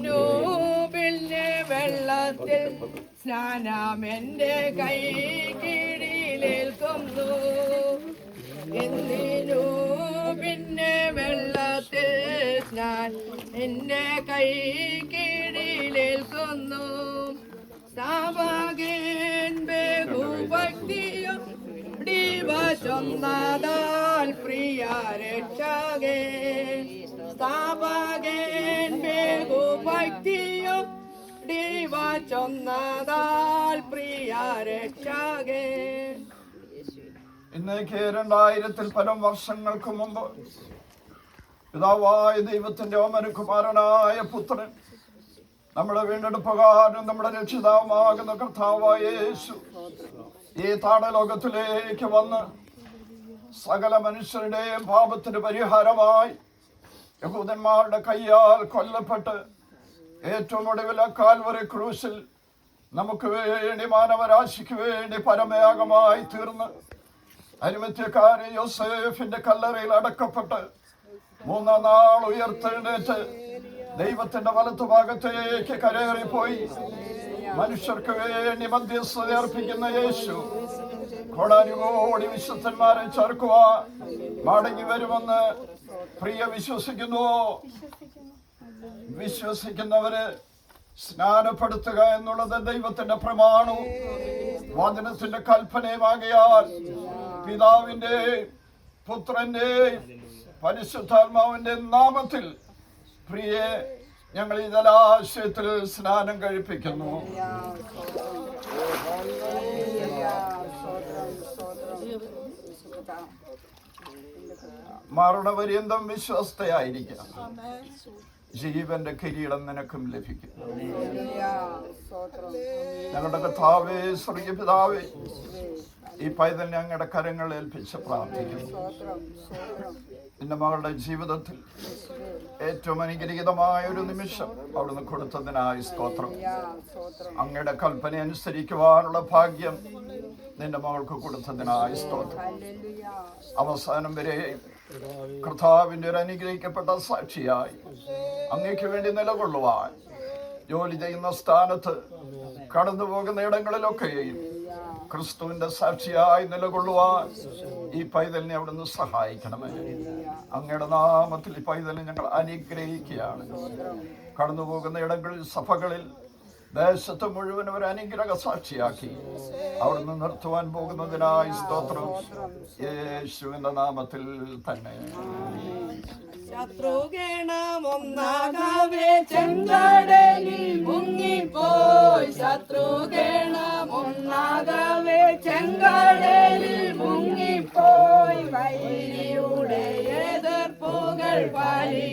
എന്തിനു പിന്നെ വെള്ളത്തിൽ സ്നാനം എൻ്റെ കൈ കീഴിലേൽക്കുന്നു. എന്തിനു പിന്നെ വെള്ളത്തിൽ സ്നാനം എൻ്റെ കൈ കീഴിലേൽക്കുന്നു. സ്ഥാപകൻ ബഹുഭക്തിയും ചൊന്നതാൽ പ്രിയ രക്ഷകേ. സ്ഥാപകൻ ബഹുഭക്തിയും ചൊന്നതാൽ പ്രിയ രക്ഷകേ. ഇന്നേക്ക് 2000-ൽ പരം വർഷങ്ങൾക്ക് മുമ്പ് പിതാവായ ദൈവത്തിന്റെ ഓമനകുമാരനായ പുത്രൻ, നമ്മുടെ വീണ്ടെടുപ്പുകാരനും നമ്മുടെ രക്ഷിതാവുമാകുന്ന കർത്താവായ യേശു ഈ താടലോകത്തിലേക്ക് വന്ന് സകല മനുഷ്യരുടെയും പാപത്തിന് പരിഹാരമായി യഹൂദന്മാരുടെ കയ്യാൽ കൊല്ലപ്പെട്ട് ഏറ്റവും ഒടുവിൽ കാൽവരി ക്രൂശിൽ നമുക്ക് വേണ്ടി, മാനവരാശിക്ക് വേണ്ടി പരമയാഗമായി തീർന്ന് അരിമത്യക്കാരൻ യോസേഫിന്റെ കല്ലറയിൽ അടക്കപ്പെട്ട് 3-ാം നാൾ ഉയർത്തെഴുന്നേറ്റ് ദൈവത്തിന്റെ വലത്തുഭാഗത്തേക്ക് കരേറിപ്പോയി മനുഷ്യർക്ക് വേണ്ടി മധ്യസ്ഥത അർപ്പിക്കുന്ന യേശു കോടാനുകോടി വിശുദ്ധന്മാരെ ചേർക്കുവാൻ മടങ്ങി വരുമെന്ന് പ്രിയ വിശ്വസിക്കുന്നവരെ സ്നാനപ്പെടുത്തുക എന്നുള്ളത് ദൈവത്തിന്റെ പ്രമാണവും വചനത്തിന്റെ കൽപ്പനയുമാകിയാൽ പിതാവിന്റെ പുത്രന്റെ പരിശുദ്ധാത്മാവിന്റെ നാമത്തിൽ പ്രിയെ ഞങ്ങൾ ഈ ജലാശയത്തിൽ സ്നാനം കഴിപ്പിക്കുന്നു. മരണപര്യന്തം വിശ്വസ്തയായിരിക്കാം. ജീവന്റെ കിരീടം നിനക്കും ലഭിക്കും. ഞങ്ങളുടെ കർത്താവേ, സ്വർഗീയ പിതാവേ, ഈ പൈതൽ ഞങ്ങളുടെ കരങ്ങൾ ഏൽപ്പിച്ച് പ്രാർത്ഥിക്കുന്നു. നിന്റെ മകളുടെ ജീവിതത്തിൽ ഏറ്റവും അനുഗ്രഹീതമായ ഒരു നിമിഷം അവിടുന്ന് കൊടുത്തതിനായി സ്തോത്രം. അങ്ങയുടെ കൽപ്പന അനുസരിക്കുവാനുള്ള ഭാഗ്യം നിന്റെ മകൾക്ക് കൊടുത്തതിനായി സ്തോത്രം. അവസാനം വരെ കർത്താവിന്റെ ഒരു അനുഗ്രഹിക്കപ്പെട്ട സാക്ഷിയായി അങ്ങയ്ക്ക് വേണ്ടി നിലകൊള്ളുവാൻ, ജോലി ചെയ്യുന്ന സ്ഥാനത്ത്, കടന്നു പോകുന്ന ഇടങ്ങളിലൊക്കെയും ക്രിസ്തുവിന്റെ സാക്ഷിയായി നിലകൊള്ളുവാൻ ഈ പൈതലിനെ അവിടുന്ന് സഹായിക്കണമേ. അങ്ങയുടെ നാമത്തിൽ ഈ പൈതലിനെ ഞങ്ങൾ അനുഗ്രഹിക്കുകയാണ്. കടന്നു പോകുന്ന ഇടങ്ങളിൽ, സഭകളിൽ, ദേശത്ത് മുഴുവൻ ഒരു അനുഗ്രഹ സാക്ഷിയാക്കി അവിടുന്ന് നിർത്തുവാൻ പോകുന്നതിനായി സ്തോത്രം. യേശുവിന്റെ നാമത്തിൽ തന്നെ. ശത്രുഗണമൊന്നാകവേ ചെങ്കടലിൽ മുങ്ങിപ്പോയി. ശത്രുഗണമൊന്നാകവേ ചെങ്കടലിൽ മുങ്ങിപ്പോയി. വൈരിയുടെ എതിർപ്പുകൾ